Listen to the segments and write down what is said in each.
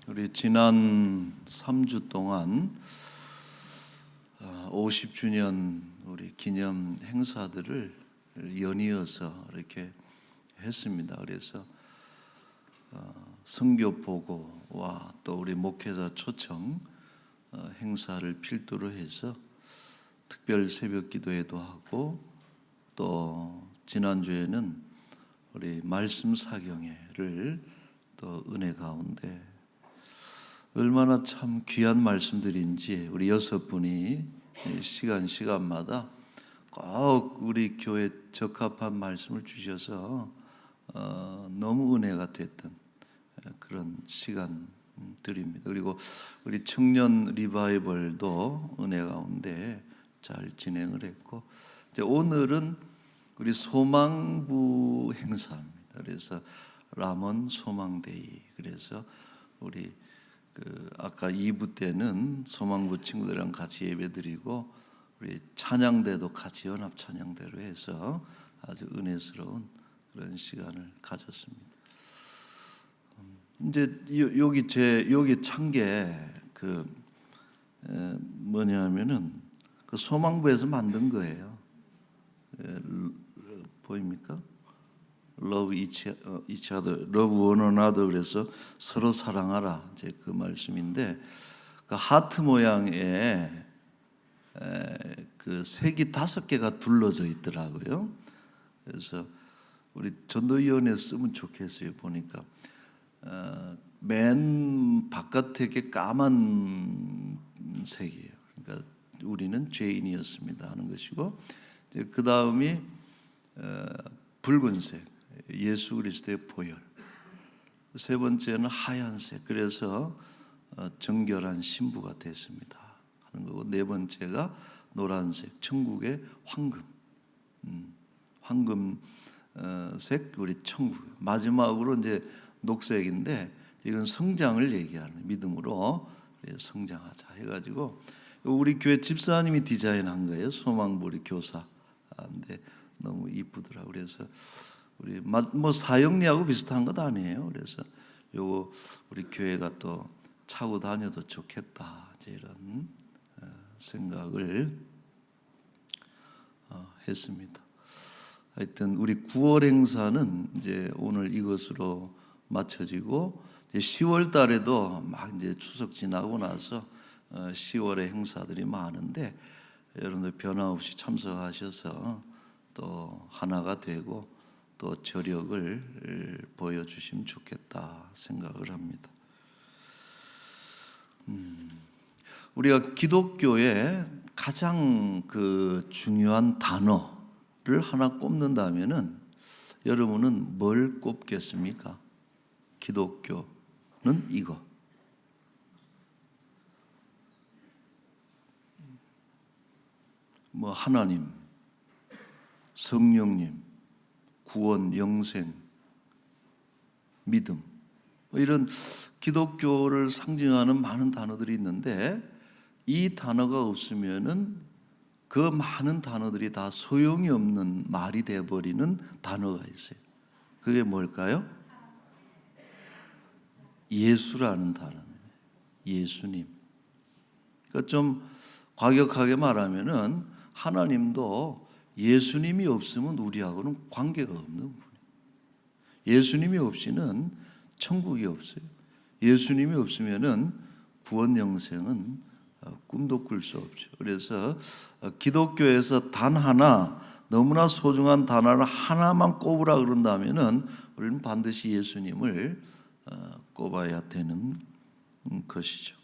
우리 지난 3주 동안 50주년 우리 기념 행사들을 연이어서 이렇게 했습니다. 그래서 선교 보고와 또 우리 목회자 초청 행사를 필두로 해서 특별 새벽 기도회도 하고 또 지난주에는 우리 말씀 사경회를 또 은혜 가운데 얼마나 참 귀한 말씀들인지 우리 6분이 시간마다 꼭 우리 교회에 적합한 말씀을 주셔서 너무 은혜가 됐던 그런 시간들입니다. 그리고 우리 청년 리바이벌도 은혜 가운데 잘 진행을 했고, 이제 오늘은 우리 소망부 행사입니다. 그래서 라몬 소망데이. 그래서 우리 아까 2부 때는 소망부 친구들이랑 같이 예배드리고 우리 찬양대도 같이 연합 찬양대로 해서 아주 은혜스러운 그런 시간을 가졌습니다. 이제 여기 찬 게 뭐냐면은 그 소망부에서 만든 거예요. 보입니까? Love each other, love one another. 그래서 서로 사랑하라. 이제 그 말씀인데, 그 하트 모양의 그 색이 5개가 둘러져 있더라고요. 그래서 우리 전도위원회 쓰면 좋겠어요. 보니까 맨 바깥에 게 까만 색이에요. 그러니까 우리는 죄인이었습니다 하는 것이고, 그 다음이 붉은색. 예수 그리스도의 보혈. 세 번째는 하얀색. 그래서 정결한 신부가 됐습니다 하는 거고, 네 번째가 노란색. 천국의 황금. 황금색 우리 천국. 마지막으로 이제 녹색인데, 이건 성장을 얘기하는, 믿음으로 성장하자 해가지고 우리 교회 집사님이 디자인한 거예요. 소망부 우리 교사인데 너무 이쁘더라고요. 그래서 우리 뭐 사형리하고 비슷한 것 아니에요. 그래서 요거 우리 교회가 또 차고 다녀도 좋겠다, 이런 생각을 했습니다. 하여튼 우리 9월 행사는 이제 오늘 이것으로 마쳐지고, 이제 10월 달에도 막 이제 추석 지나고 나서 10월에 행사들이 많은데, 여러분들 변함없이 참석하셔서 또 하나가 되고 또 저력을 보여주시면 좋겠다 생각을 합니다. 우리가 기독교의 가장 그 중요한 단어를 하나 꼽는다면은 여러분은 뭘 꼽겠습니까? 기독교는 이거. 뭐 하나님, 성령님, 구원, 영생, 믿음, 뭐 이런 기독교를 상징하는 많은 단어들이 있는데, 이 단어가 없으면은 그 많은 단어들이 다 소용이 없는 말이 되어버리는 단어가 있어요. 그게 뭘까요? 예수라는 단어입니다. 예수님. 그러니까 좀 과격하게 말하면은 하나님도 예수님이 없으면 우리하고는 관계가 없는 분이에요. 예수님이 없이는 천국이 없어요. 예수님이 없으면은 구원 영생은 꿈도 꿀 수 없죠. 그래서 기독교에서 단 하나, 너무나 소중한 단어를 하나만 꼽으라 그런다면은 우리는 반드시 예수님을 꼽아야 되는 것이죠.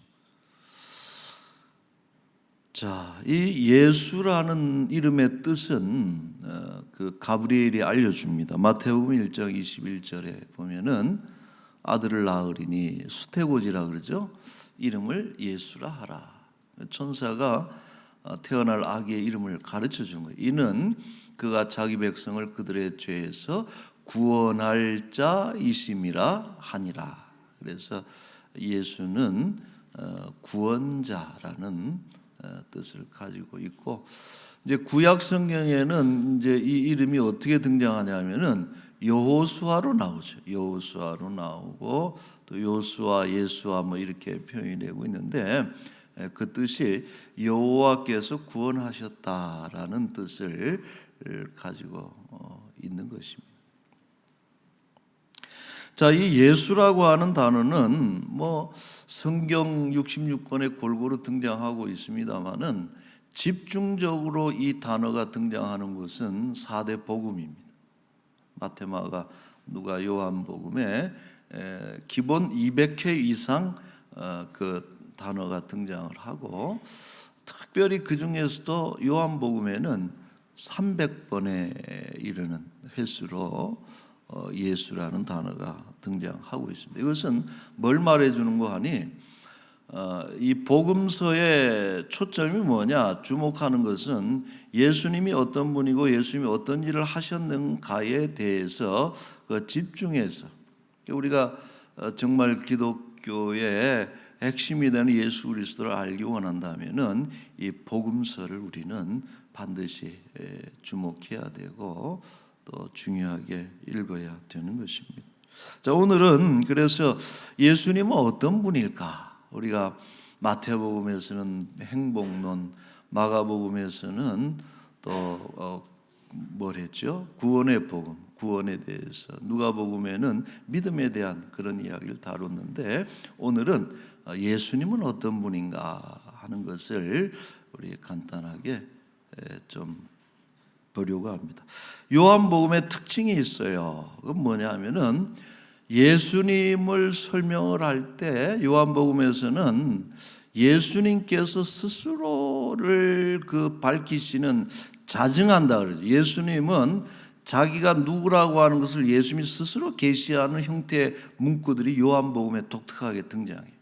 자, 이 예수라는 이름의 뜻은 그 가브리엘이 알려줍니다. 마태복음 1장 21절에 보면은 아들을 낳으리니 수태고지라 그러죠. 이름을 예수라 하라. 천사가 태어날 아기의 이름을 가르쳐 준 거예요. 이는 그가 자기 백성을 그들의 죄에서 구원할 자이심이라 하니라. 그래서 예수는 구원자라는 뜻을 가지고 있고, 이제 구약 성경에는 이제 이 이름이 어떻게 등장하냐면은 여호수아로 나오죠. 여호수아로 나오고 또 요수아, 예수아 뭐 이렇게 표현이 되고 있는데 그 뜻이 여호와께서 구원하셨다라는 뜻을 가지고 있는 것입니다. 자, 이 예수라고 하는 단어는 뭐 성경 66권에 골고루 등장하고 있습니다만은 집중적으로 이 단어가 등장하는 것은 4대 복음입니다. 마태, 마가, 누가, 요한복음에 기본 200회 이상 그 단어가 등장을 하고, 특별히 그 중에서도 요한복음에는 300번에 이르는 횟수로 예수라는 단어가 등장하고 있습니다. 이것은 뭘 말해주는 거 하니, 이 복음서의 초점이 뭐냐, 주목하는 것은 예수님이 어떤 분이고 예수님이 어떤 일을 하셨는가에 대해서 집중해서, 우리가 정말 기독교의 핵심이 되는 예수 그리스도를 알기 원한다면은 이 복음서를 우리는 반드시 주목해야 되고 또 중요하게 읽어야 되는 것입니다. 자, 오늘은 그래서 예수님은 어떤 분일까? 우리가 마태복음에서는 행복론, 마가복음에서는 또 뭘 했죠? 구원의 복음, 구원에 대해서, 누가복음에는 믿음에 대한 그런 이야기를 다뤘는데, 오늘은 예수님은 어떤 분인가 하는 것을 우리 간단하게 좀 보려고 합니다. 요한복음의 특징이 있어요. 그건 뭐냐 하면은 예수님을 설명을 할 때 요한복음에서는 예수님께서 스스로를 밝히시는, 자증한다 그러죠. 예수님은 자기가 누구라고 하는 것을 예수님이 스스로 계시하는 형태의 문구들이 요한복음에 독특하게 등장해요.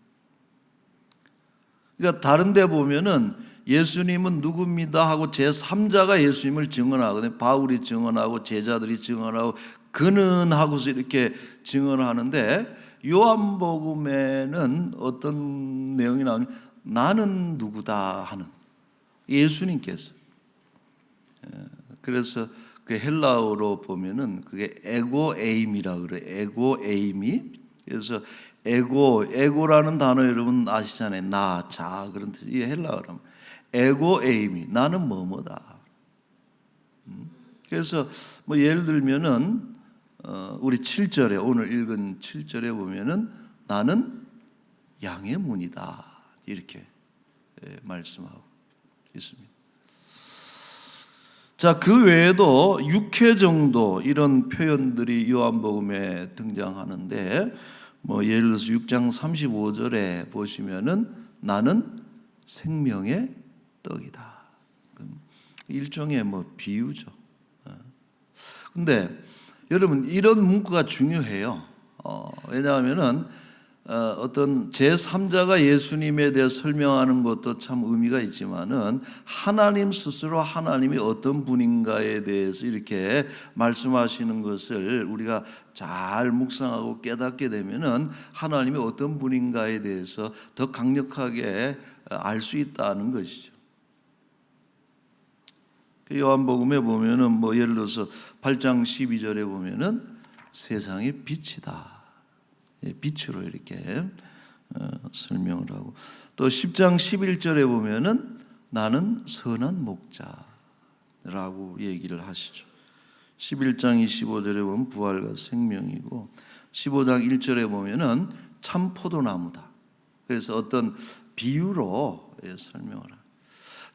그러니까 다른 데 보면은 예수님은 누굽니다 하고 제3자가 예수님을 증언하거든요. 바울이 증언하고 제자들이 증언하고 그는 하고서 이렇게 증언하는데, 요한복음에는 어떤 내용이 나오냐면 나는 누구다 하는, 예수님께서. 그래서 그 헬라어로 보면은 그게 에고에임이라 그래요. 에고에임이. 그래서 에고라는 단어 여러분 아시잖아요. 나, 자, 그런 뜻. 이게 헬라어라면 에고에임이, 나는 뭐뭐다. 그래서 뭐 예를 들면은 우리 7절에, 오늘 읽은 7절에 보면은 나는 양의 문이다 이렇게 말씀하고 있습니다. 자, 그 외에도 6회 정도 이런 표현들이 요한복음에 등장하는데, 뭐 예를 들어서 6장 35절에 보시면은 나는 생명의 떡이다. 일종의 뭐 비유죠. 근데 여러분, 이런 문구가 중요해요. 왜냐하면은 어떤 제3자가 예수님에 대해 설명하는 것도 참 의미가 있지만은 하나님 스스로, 하나님이 어떤 분인가에 대해서 이렇게 말씀하시는 것을 우리가 잘 묵상하고 깨닫게 되면은 하나님이 어떤 분인가에 대해서 더 강력하게 알 수 있다는 것이죠. 요한복음에 보면은 뭐 예를 들어서 8장 12절에 보면은 세상의 빛이다. 빛으로 이렇게 설명을 하고, 또 10장 11절에 보면은 나는 선한 목자라고 얘기를 하시죠. 11장 25절에 보면 부활과 생명이고, 15장 1절에 보면은 참 포도나무다. 그래서 어떤 비유로 설명을 합니다.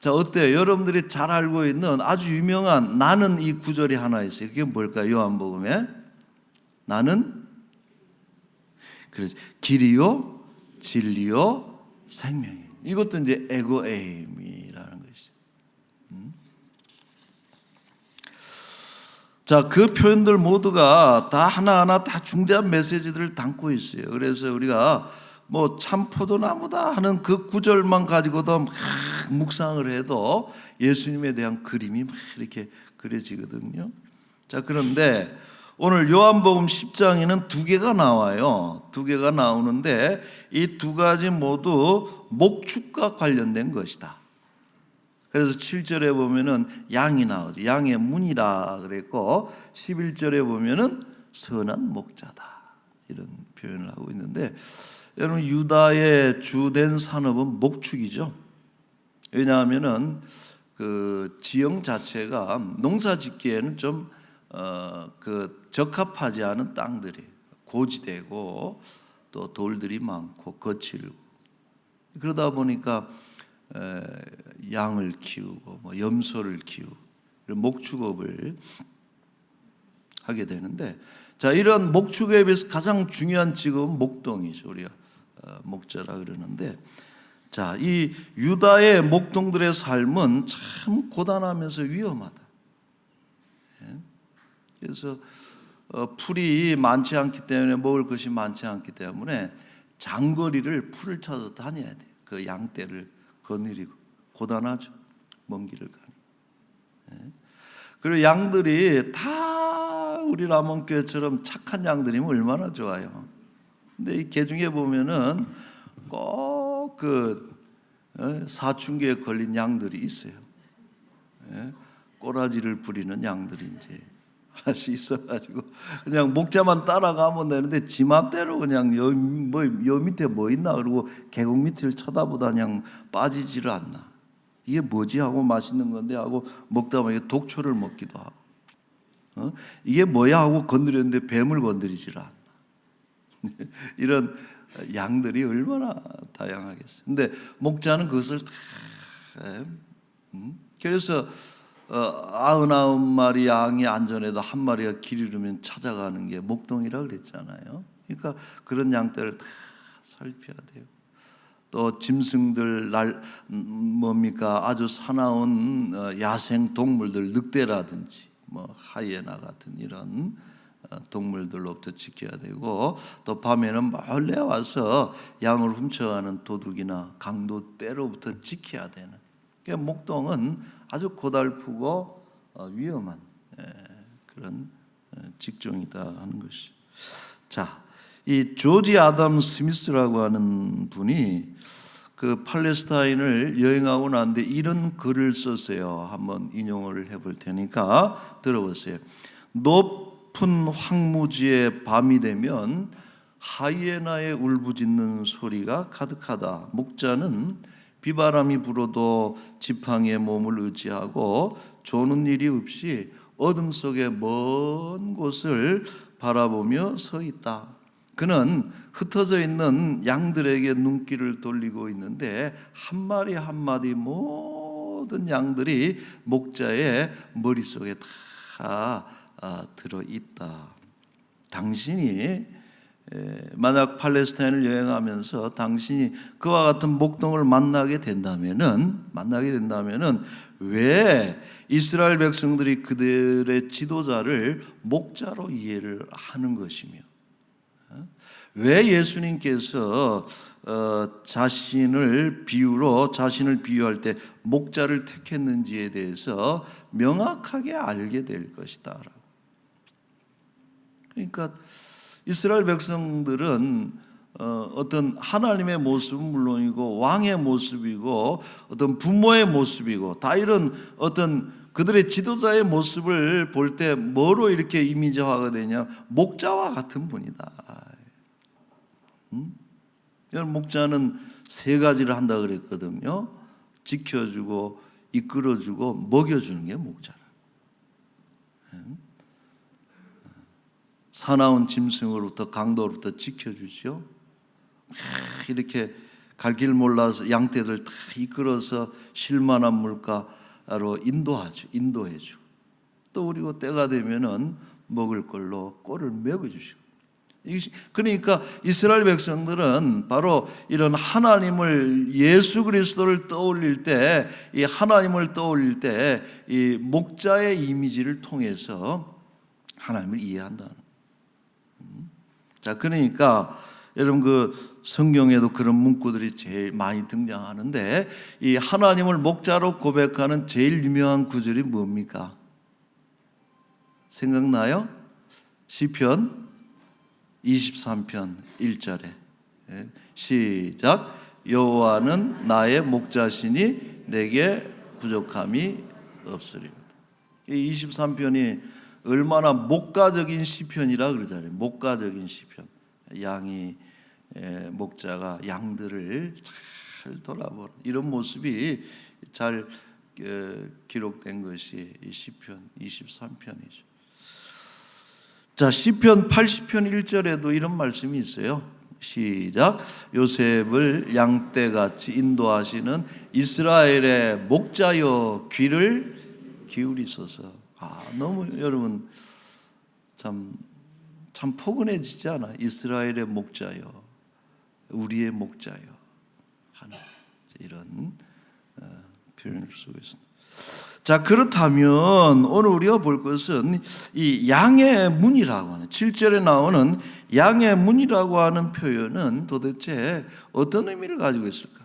자, 어때요? 여러분들이 잘 알고 있는 아주 유명한 나는 이 구절이 하나 있어요. 그게 뭘까요? 요한복음에 나는 그래서 길이요, 진리요, 생명이에요. 이것도 이제 에고에임이라는 것이죠. 자, 그 표현들 모두가 다 하나하나 다 중대한 메시지들을 담고 있어요. 그래서 우리가 뭐 참 포도나무다 하는 그 구절만 가지고도 막 묵상을 해도 예수님에 대한 그림이 막 이렇게 그려지거든요. 자, 그런데 오늘 요한복음 10장에는 두 개가 나와요. 두 개가 나오는데 이 두 가지 모두 목축과 관련된 것이다. 그래서 7절에 보면은 양이 나오죠. 양의 문이라 그랬고, 11절에 보면은 선한 목자다. 이런 표현을 하고 있는데, 여러분 유다의 주된 산업은 목축이죠. 왜냐하면은 그 지형 자체가 농사짓기에는 좀 적합하지 않은 땅들이 고지대고 또 돌들이 많고 거칠고, 그러다 보니까 양을 키우고 뭐 염소를 키우고 이런 목축업을 하게 되는데, 자, 이런 목축에 비해서 가장 중요한 직업은 목동이죠. 우리가 목자라 그러는데, 자, 이 유다의 목동들의 삶은 참 고단하면서 위험하다. 그래서 풀이 많지 않기 때문에, 먹을 것이 많지 않기 때문에 장거리를 풀을 찾아서 다녀야 돼요. 그 양떼를 거느리고 고단하죠. 먼 길을 가니. 그리고 양들이 다 우리 라몬교회처럼 착한 양들이면 얼마나 좋아요. 근데 이 개중에 보면은 꼭 그 사춘기에 걸린 양들이 있어요. 꼬라지를 부리는 양들이 이제 하나씩 있어가지고 그냥 목자만 따라가면 되는데 지 맘대로 그냥 여 밑에 뭐 있나 그러고 계곡 밑을 쳐다보다 그냥 빠지지를 않나. 이게 뭐지 하고 맛있는 건데 하고 먹다 보면 독초를 먹기도 하고, 이게 뭐야 하고 건드렸는데 뱀을 건드리지를 않나. 이런 양들이 얼마나 다양하겠어요. 근데 목자는 그것을 다 그래서 99마리 양이 안전해도 한 마리가 길 잃으면 찾아가는 게 목동이라 그랬잖아요. 그러니까 그런 양떼를 다 살펴야 돼요. 또 짐승들 뭡니까 아주 사나운 야생 동물들, 늑대라든지 뭐 하이에나 같은 이런 동물들로부터 지켜야 되고, 또 밤에는 몰래 와서 양을 훔쳐가는 도둑이나 강도 떼로부터 지켜야 되는, 그러니까 목동은 아주 고달프고 위험한 그런 직종이다 하는 것이. 자, 이 조지 아담 스미스라고 하는 분이 그 팔레스타인을 여행하고 나는데 이런 글을 썼어요. 한번 인용을 해볼 테니까 들어보세요. 높은 황무지에 밤이 되면 하이에나의 울부짖는 소리가 가득하다. 목자는 비바람이 불어도 지팡이에 몸을 의지하고 조는 일이 없이 어둠 속의 먼 곳을 바라보며 서 있다. 그는 흩어져 있는 양들에게 눈길을 돌리고 있는데 한 마리 한 마리 모든 양들이 목자의 머릿속에 다 들어있다. 당신이 만약 팔레스타인을 여행하면서 당신이 그와 같은 목동을 만나게 된다면은 왜 이스라엘 백성들이 그들의 지도자를 목자로 이해를 하는 것이며, 왜 예수님께서 자신을 비유할 때 목자를 택했는지에 대해서 명확하게 알게 될 것이다라고. 그러니까 이스라엘 백성들은 어떤 하나님의 모습은 물론이고 왕의 모습이고 어떤 부모의 모습이고 다 이런 어떤 그들의 지도자의 모습을 볼 때 뭐로 이렇게 이미지화가 되냐? 목자와 같은 분이다. 목자는 세 가지를 한다 그랬거든요. 지켜주고 이끌어주고 먹여주는 게 목자라. 사나운 짐승으로부터 강도로부터 지켜주죠. 이렇게 갈 길 몰라서 양떼들 다 이끌어서 쉴만한 물가로 인도해주고, 또 그리고 때가 되면은 먹을 걸로 꼴을 먹여주시고. 그러니까 이스라엘 백성들은 바로 이런 하나님을, 예수 그리스도를 떠올릴 때, 이 하나님을 떠올릴 때 이 목자의 이미지를 통해서 하나님을 이해한다는. 자, 그러니까 여러분 그 성경에도 그런 문구들이 제일 많이 등장하는데, 이 하나님을 목자로 고백하는 제일 유명한 구절이 뭡니까? 생각나요? 시편 23편 1절에 시작. 여호와는 나의 목자시니 내게 부족함이 없으리로다. 이 23편이 얼마나 목가적인 시편이라 그러잖아요. 목가적인 시편. 양이 목자가 양들을 잘 돌아보는 이런 모습이 잘 기록된 것이 이 시편 23편이죠. 자, 시편 80편 1절에도 이런 말씀이 있어요. 시작. 요셉을 양떼같이 인도하시는 이스라엘의 목자여 귀를 기울이소서. 너무 여러분 참 포근해지지 않아? 이스라엘의 목자여, 우리의 목자여 하는 이런 표현을 쓰고 있습니다. 자, 그렇다면 오늘 우리가 볼 것은 이 양의 문이라고 하는 7절에 나오는 양의 문이라고 하는 표현은 도대체 어떤 의미를 가지고 있을까?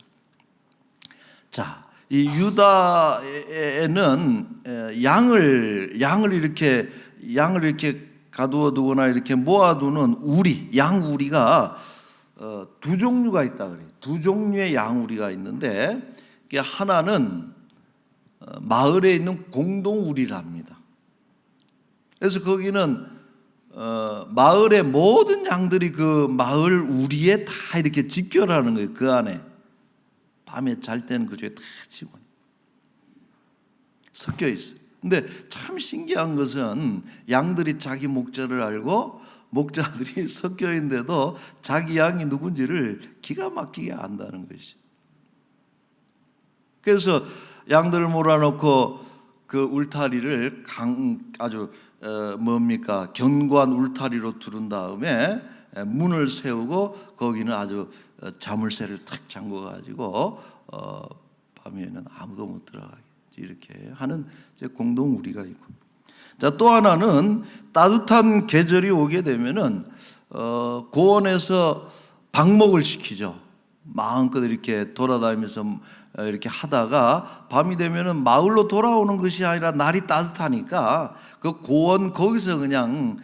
자, 이 유다에는 양을 이렇게 가두어 두거나 이렇게 모아두는 우리, 양 우리가 두 종류가 있다 그래요. 두 종류의 양 우리가 있는데 하나는 마을에 있는 공동 우리랍니다. 그래서 거기는 마을의 모든 양들이 그 마을 우리에 다 이렇게 집결하는 거예요. 그 안에 밤에 잘 때는 그중에 다 직원이 섞여 있어요. 근데 참 신기한 것은 양들이 자기 목자를 알고 목자들이 섞여 있는데도 자기 양이 누군지를 기가 막히게 안다는 것이죠. 그래서 양들을 몰아놓고 그 울타리를 아주 견고한 울타리로 두른 다음에 문을 세우고 거기는 아주 자물쇠를 탁 잠궈가지고 밤에는 아무도 못 들어가게 이렇게 하는 공동 우리가 있고, 자, 또 하나는 따뜻한 계절이 오게 되면은 고원에서 방목을 시키죠. 마음껏 이렇게 돌아다니면서 이렇게 하다가 밤이 되면은 마을로 돌아오는 것이 아니라 날이 따뜻하니까 그 고원 거기서 그냥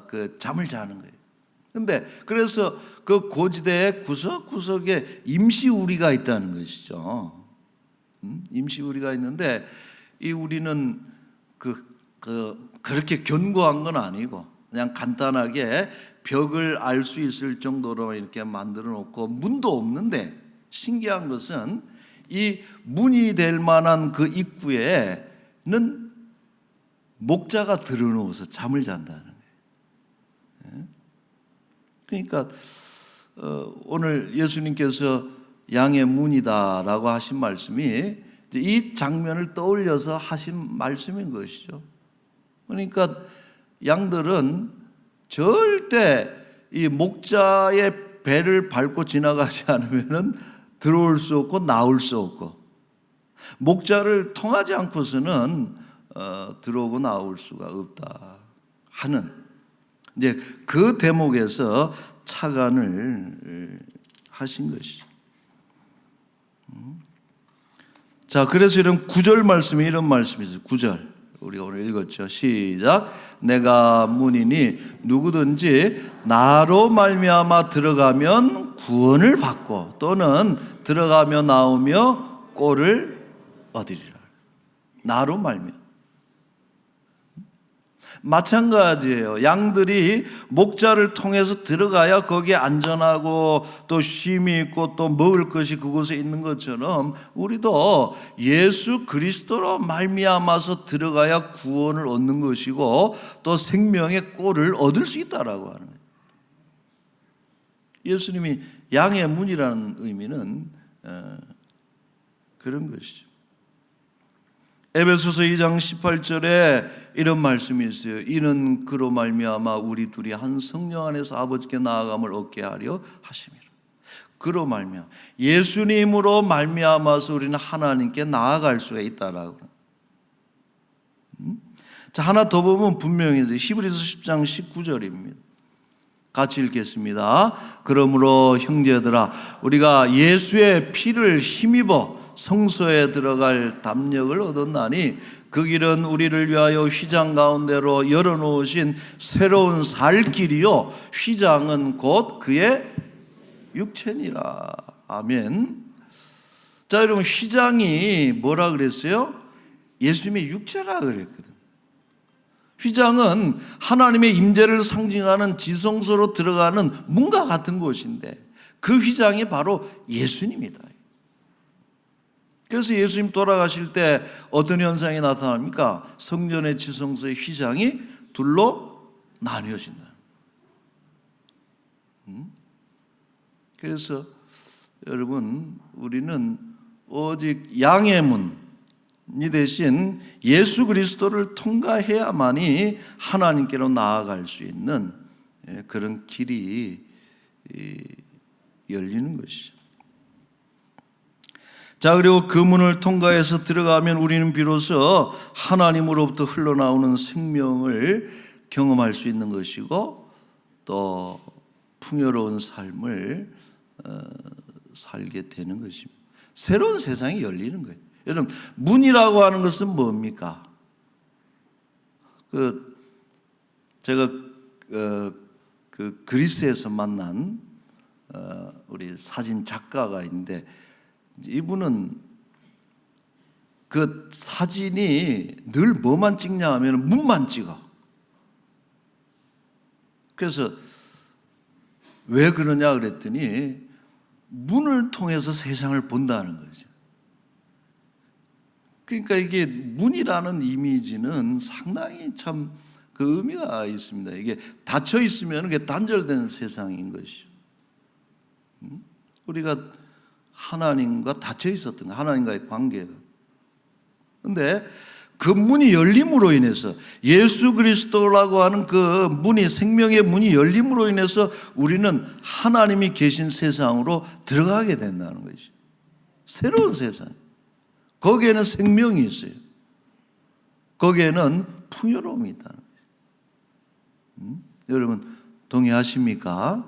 그 잠을 자는 거예요. 근데 그래서 그 고지대의 구석구석에 임시 우리가 있다는 것이죠. 임시 우리가 있는데 이 우리는 그렇게 견고한 건 아니고 그냥 간단하게 벽을 알 수 있을 정도로 이렇게 만들어 놓고 문도 없는데, 신기한 것은 이 문이 될 만한 그 입구에는 목자가 들어누워서 잠을 잔다는 거예요. 그러니까 오늘 예수님께서 양의 문이다라고 하신 말씀이 이 장면을 떠올려서 하신 말씀인 것이죠. 그러니까 양들은 절대 이 목자의 배를 밟고 지나가지 않으면은 들어올 수 없고 나올 수 없고, 목자를 통하지 않고서는 들어오고 나올 수가 없다 하는 이제 그 대목에서 착안을 하신 것이죠. 자, 그래서 이런 9절 말씀이 이런 말씀이 있어요. 9절 우리가 오늘 읽었죠. 시작. 내가 문이니 누구든지 나로 말미암아 들어가면 구원을 받고 또는 들어가며 나오며 꼴을 얻으리라. 나로 말미암아. 마찬가지예요. 양들이 목자를 통해서 들어가야 거기에 안전하고 또 쉼이 있고 또 먹을 것이 그곳에 있는 것처럼 우리도 예수 그리스도로 말미암아서 들어가야 구원을 얻는 것이고 또 생명의 꼴을 얻을 수 있다라고 하는 거예요. 예수님이 양의 문이라는 의미는 그런 것이죠. 에베소서 2장 18절에 이런 말씀이 있어요. 이는 그로 말미암아 우리 둘이 한 성령 안에서 아버지께 나아감을 얻게 하려 하심이라. 그로 말미암아 예수님으로 말미암아서 우리는 하나님께 나아갈 수가 있다라고. 자, 하나 더 보면 분명히 히브리서 10장 19절입니다. 같이 읽겠습니다. 그러므로 형제들아 우리가 예수의 피를 힘입어 성소에 들어갈 담력을 얻었나니 그 길은 우리를 위하여 휘장 가운데로 열어놓으신 새로운 살 길이요 휘장은 곧 그의 육체니라. 아멘. 자, 여러분, 휘장이 뭐라 그랬어요? 예수님의 육체라 그랬거든. 휘장은 하나님의 임재를 상징하는 지성소로 들어가는 문과 같은 곳인데 그 휘장이 바로 예수님이다. 그래서 예수님 돌아가실 때 어떤 현상이 나타납니까? 성전의 지성소의 휘장이 둘로 나뉘어진다. 그래서 여러분, 우리는 오직 양의 문이 대신 예수 그리스도를 통과해야만이 하나님께로 나아갈 수 있는 그런 길이 열리는 것이죠. 자, 그리고 그 문을 통과해서 들어가면 우리는 비로소 하나님으로부터 흘러나오는 생명을 경험할 수 있는 것이고 또 풍요로운 삶을 살게 되는 것입니다. 새로운 세상이 열리는 거예요. 여러분, 문이라고 하는 것은 뭡니까? 제가 그리스에서 만난 우리 사진 작가가 있는데 이분은 그 사진이 늘 뭐만 찍냐 하면 문만 찍어. 그래서 왜 그러냐 그랬더니 문을 통해서 세상을 본다는 거죠. 그러니까 이게 문이라는 이미지는 상당히 참 그 의미가 있습니다. 이게 닫혀 있으면 그게 단절된 세상인 것이죠. 우리가 하나님과 닫혀 있었던 거, 하나님과의 관계가. 그런데 그 문이 열림으로 인해서 예수 그리스도라고 하는 그 문이, 생명의 문이 열림으로 인해서 우리는 하나님이 계신 세상으로 들어가게 된다는 것이죠. 새로운 세상. 거기에는 생명이 있어요. 거기에는 풍요로움이 있다는 거죠. 여러분 동의하십니까?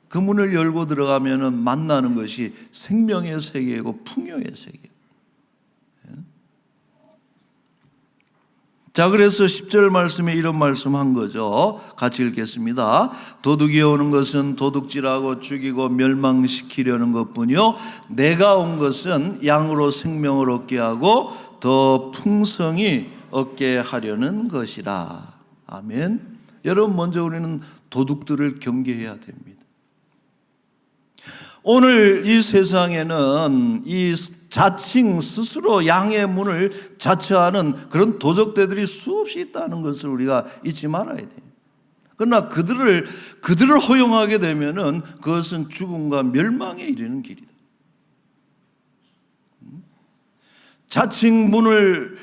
그 문을 열고 들어가면 만나는 것이 생명의 세계이고 풍요의 세계예요. 자, 그래서 10절 말씀에 이런 말씀한 거죠. 같이 읽겠습니다. 도둑이 오는 것은 도둑질하고 죽이고 멸망시키려는 것뿐이요 내가 온 것은 양으로 생명을 얻게 하고 더 풍성히 얻게 하려는 것이라. 아멘. 여러분, 먼저 우리는 도둑들을 경계해야 됩니다. 오늘 이 세상에는 이 자칭 스스로 양의 문을 자처하는 그런 도적대들이 수없이 있다는 것을 우리가 잊지 말아야 돼요. 그러나 그들을 허용하게 되면은 그것은 죽음과 멸망에 이르는 길이다. 자칭 문을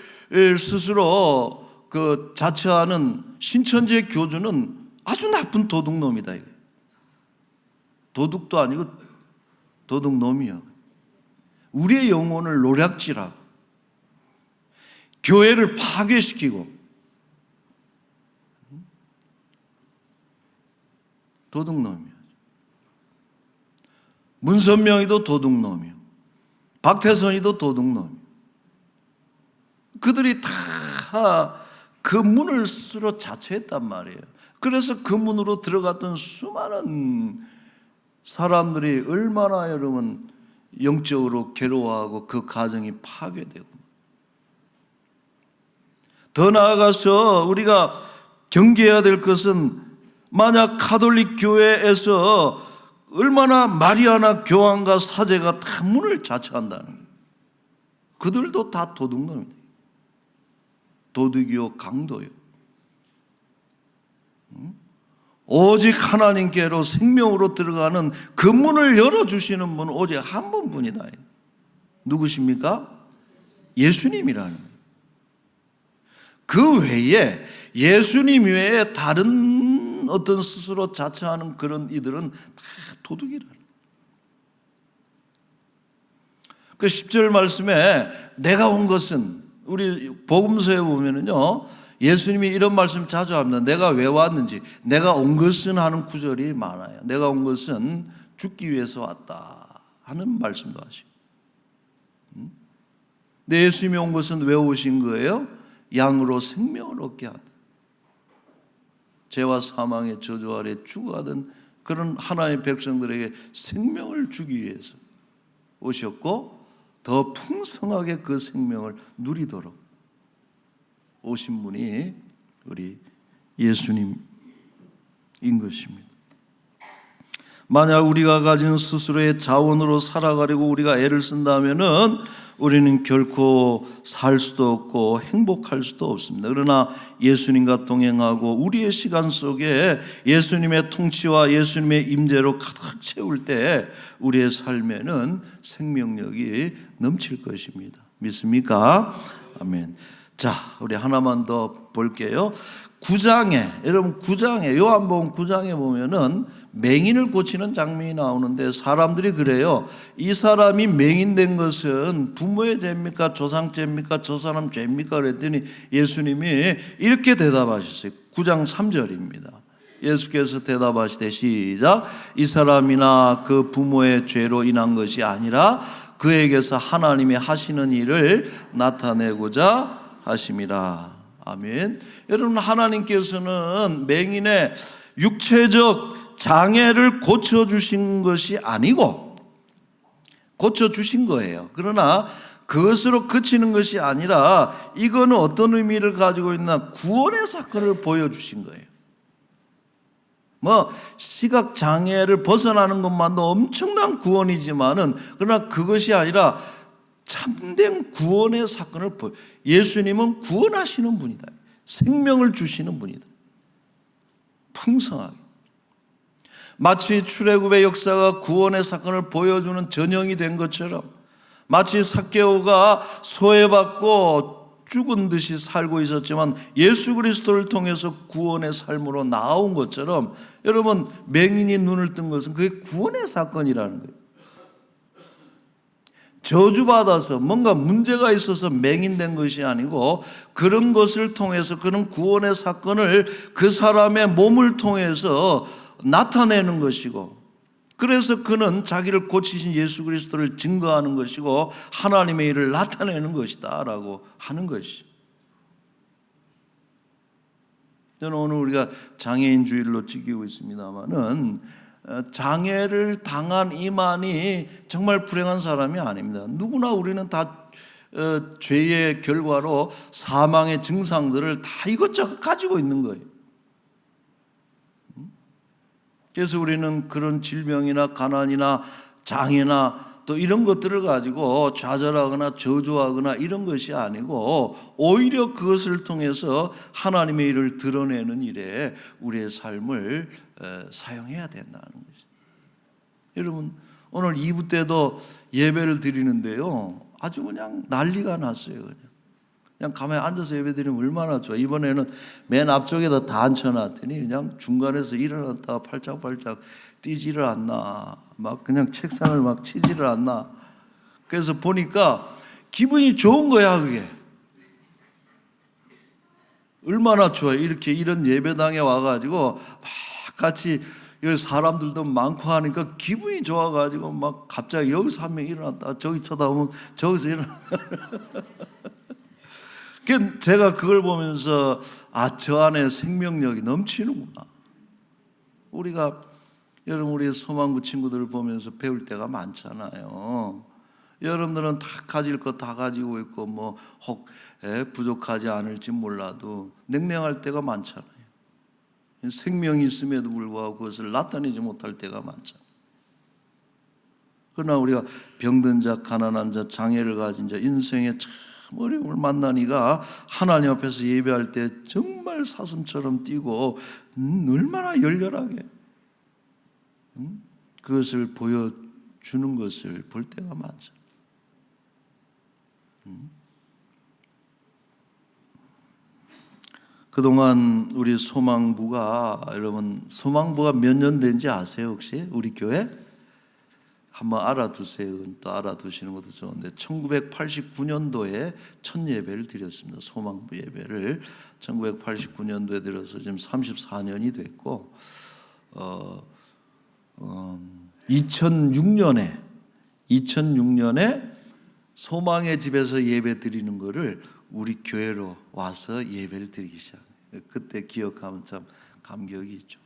스스로 그 자처하는 신천지의 교주는 아주 나쁜 도둑놈이다. 도둑도 아니고 도둑놈이야. 우리의 영혼을 노략질하고 교회를 파괴시키고 도둑놈이야. 문선명이도 도둑놈이요. 박태선이도 도둑놈이요. 그들이 다 그 문을 스스로 자처했단 말이에요. 그래서 그 문으로 들어갔던 수많은 사람들이 얼마나 여러분 영적으로 괴로워하고 그 가정이 파괴되고, 더 나아가서 우리가 경계해야 될 것은 만약 가톨릭 교회에서 얼마나 마리아나 교황과 사제가 다 문을 자처한다는 거예요. 그들도 다 도둑놈입니다. 도둑이요 강도요. 오직 하나님께로 생명으로 들어가는 그 문을 열어주시는 분은 오직 한 분뿐이다. 누구십니까? 예수님이라는 거예요. 그 외에 예수님 외에 다른 어떤 스스로 자처하는 그런 이들은 다 도둑이라는 거예요. 그 10절 말씀에 내가 온 것은, 우리 복음서에 보면은요 예수님이 이런 말씀 자주 합니다. 내가 왜 왔는지, 내가 온 것은 하는 구절이 많아요. 내가 온 것은 죽기 위해서 왔다 하는 말씀도 하시고. 근데 예수님이 온 것은 왜 오신 거예요? 양으로 생명을 얻게 한다. 죄와 사망의 저주 아래 죽어가던 그런 하나님의 백성들에게 생명을 주기 위해서 오셨고, 더 풍성하게 그 생명을 누리도록 오신 분이 우리 예수님인 것입니다. 만약 우리가 가진 스스로의 자원으로 살아가려고 우리가 애를 쓴다면은 우리는 결코 살 수도 없고 행복할 수도 없습니다. 그러나 예수님과 동행하고 우리의 시간 속에 예수님의 통치와 예수님의 임재로 가득 채울 때 우리의 삶에는 생명력이 넘칠 것입니다. 믿습니까? 아멘. 자, 우리 하나만 더 볼게요. 9장에, 여러분 9장에, 요한복음 9장에 보면은 맹인을 고치는 장면이 나오는데 사람들이 그래요. 이 사람이 맹인된 것은 부모의 죄입니까? 조상 죄입니까? 저 사람 죄입니까? 그랬더니 예수님이 이렇게 대답하셨어요. 9장 3절입니다. 예수께서 대답하시되 시작. 이 사람이나 그 부모의 죄로 인한 것이 아니라 그에게서 하나님이 하시는 일을 나타내고자 하심이라. 아멘. 여러분, 하나님께서는 맹인의 육체적 장애를 고쳐주신 것이 아니고 고쳐주신 거예요. 그러나 그것으로 그치는 것이 아니라 이거는 어떤 의미를 가지고 있나, 구원의 사건을 보여주신 거예요. 뭐 시각 장애를 벗어나는 것만도 엄청난 구원이지만은, 그러나 그것이 아니라 참된 구원의 사건을 예수님은 구원하시는 분이다. 생명을 주시는 분이다. 풍성하게. 마치 출애굽의 역사가 구원의 사건을 보여주는 전형이 된 것처럼, 마치 삭개오가 소외받고 죽은 듯이 살고 있었지만 예수 그리스도를 통해서 구원의 삶으로 나온 것처럼, 여러분 맹인이 눈을 뜬 것은 그게 구원의 사건이라는 거예요. 저주받아서 뭔가 문제가 있어서 맹인된 것이 아니고, 그런 것을 통해서, 그런 구원의 사건을 그 사람의 몸을 통해서 나타내는 것이고, 그래서 그는 자기를 고치신 예수 그리스도를 증거하는 것이고 하나님의 일을 나타내는 것이다 라고 하는 것이죠. 저는 오늘 우리가 장애인 주일로 지키고 있습니다만은, 장애를 당한 이만이 정말 불행한 사람이 아닙니다. 누구나 우리는 다 죄의 결과로 사망의 증상들을 다 이것저것 가지고 있는 거예요. 그래서 우리는 그런 질병이나 가난이나 장애나 또 이런 것들을 가지고 좌절하거나 저주하거나 이런 것이 아니고, 오히려 그것을 통해서 하나님의 일을 드러내는 일에 우리의 삶을 사용해야 된다는 것이죠. 여러분, 오늘 2부 때도 예배를 드리는데요, 아주 그냥 난리가 났어요. 그냥 가만히 앉아서 예배 드리면 얼마나 좋아. 이번에는 맨 앞쪽에다 다 앉혀놨더니 그냥 중간에서 일어났다가 팔짝팔짝 뛰지를 않나, 막 그냥 책상을 막 치지를 않나. 그래서 보니까 기분이 좋은 거야. 그게 얼마나 좋아요. 이렇게 이런 예배당에 와가지고 막 같이 여기 사람들도 많고 하니까 기분이 좋아가지고 막 갑자기 여기서 한 명 일어났다 저기 쳐다보면 저기서 일어나. 제가 그걸 보면서 저 안에 생명력이 넘치는구나. 우리가, 여러분 우리 소망부 친구들을 보면서 배울 때가 많잖아요. 여러분들은 다 가질 거 다 가지고 있고 뭐 혹 부족하지 않을지 몰라도 냉랭할 때가 많잖아요. 생명이 있음에도 불구하고 그것을 나타내지 못할 때가 많잖아요. 그러나 우리가 병든 자, 가난한 자, 장애를 가진 자, 인생에 참 어려움을 만나니까 하나님 앞에서 예배할 때 정말 사슴처럼 뛰고 얼마나 열렬하게 그것을 보여주는 것을 볼 때가 많죠. 그동안 우리 소망부가, 여러분 소망부가 몇 년 된지 아세요 혹시? 우리 교회? 한번 알아두세요. 또 알아두시는 것도 좋은데 1989년도에 첫 예배를 드렸습니다. 소망부 예배를 1989년도에 드려서 지금 34년이 됐고 2006년에 소망의 집에서 예배 드리는 거를 우리 교회로 와서 예배를 드리기 시작해요. 그때 기억하면 참 감격이 있죠.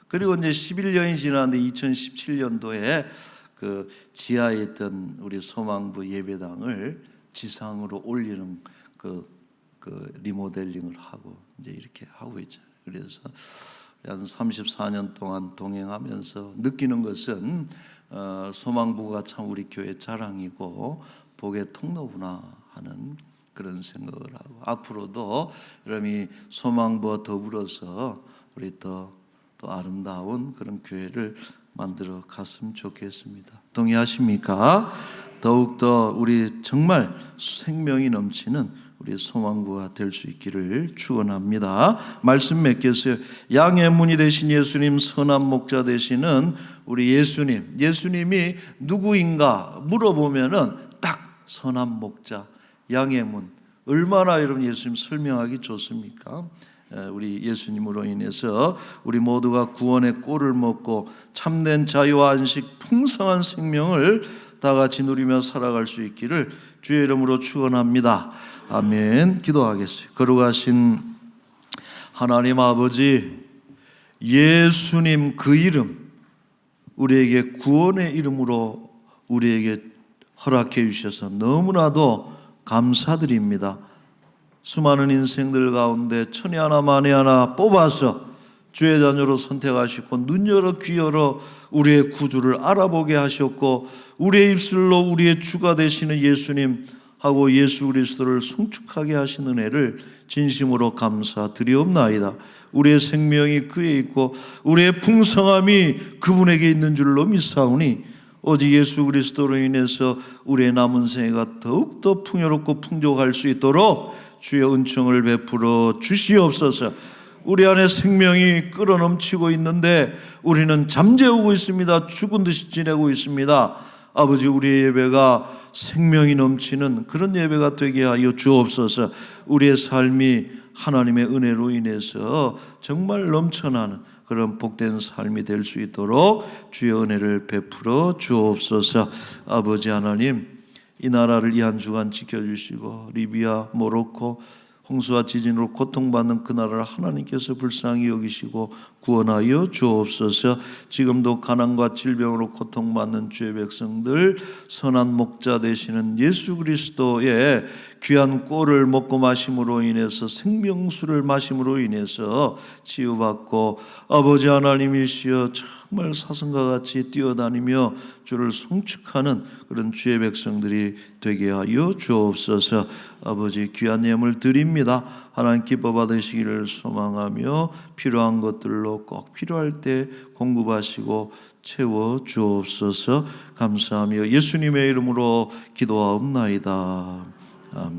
그리고 이제 11년이 지났는데 2017년도에 그 지하에 있던 우리 소망부 예배당을 지상으로 올리는 그 리모델링을 하고 이제 이렇게 하고 있죠. 그래서 한 34년 동안 동행하면서 느끼는 것은 소망부가 참 우리 교회 자랑이고 복의 통로구나 하는 그런 생각을 하고, 앞으로도 여러분이 소망부와 더불어서 우리 더 아름다운 그런 교회를 만들어 갔으면 좋겠습니다. 동의하십니까? 더욱더 우리 정말 생명이 넘치는 우리 소망부가 될 수 있기를 축원합니다. 말씀 맺겠어요. 양의 문이 되신 예수님, 선한 목자 되시는 우리 예수님이 누구인가 물어보면은 딱 선한 목자, 양의 문. 얼마나 여러분 예수님 설명하기 좋습니까? 우리 예수님으로 인해서 우리 모두가 구원의 꼴을 먹고 참된 자유와 안식, 풍성한 생명을 다 같이 누리며 살아갈 수 있기를 주의 이름으로 축원합니다. 아멘. 기도하겠어요. 거룩하신 하나님 아버지, 예수님 그 이름, 우리에게 구원의 이름으로 우리에게 허락해 주셔서 너무나도 감사드립니다. 수많은 인생들 가운데 천이 하나 만이 하나 뽑아서 주의 자녀로 선택하시고 눈 열어 귀 열어 우리의 구주를 알아보게 하셨고, 우리의 입술로 우리의 주가 되시는 예수님 하고 예수 그리스도를 송축하게 하신 은혜를 진심으로 감사드리옵나이다. 우리의 생명이 그에 있고 우리의 풍성함이 그분에게 있는 줄로 믿사오니 오직 예수 그리스도로 인해서 우리의 남은 생애가 더욱더 풍요롭고 풍족할 수 있도록 주의 은총을 베풀어 주시옵소서. 우리 안에 생명이 끓어넘치고 있는데 우리는 잠재우고 있습니다. 죽은 듯이 지내고 있습니다. 아버지, 우리의 예배가 생명이 넘치는 그런 예배가 되게 하여 주옵소서. 우리의 삶이 하나님의 은혜로 인해서 정말 넘쳐나는 그런 복된 삶이 될 수 있도록 주의 은혜를 베풀어 주옵소서. 아버지 하나님, 이 나라를 이 한 주간 지켜주시고 리비아, 모로코 홍수와 지진으로 고통받는 그 나라를 하나님께서 불쌍히 여기시고 구원하여 주옵소서. 지금도 가난과 질병으로 고통받는 주의 백성들, 선한 목자 되시는 예수 그리스도의 귀한 꼴을 먹고 마심으로 인해서, 생명수를 마심으로 인해서 치유받고 아버지 하나님이시여 정말 사슴과 같이 뛰어다니며 주를 송축하는 그런 주의 백성들이 되게 하여 주옵소서. 아버지, 귀한 예물 드립니다. 하나님 기뻐 받으시기를 소망하며 필요한 것들로 꼭 필요할 때 공급하시고 채워 주옵소서. 감사하며 예수님의 이름으로 기도하옵나이다. 아멘.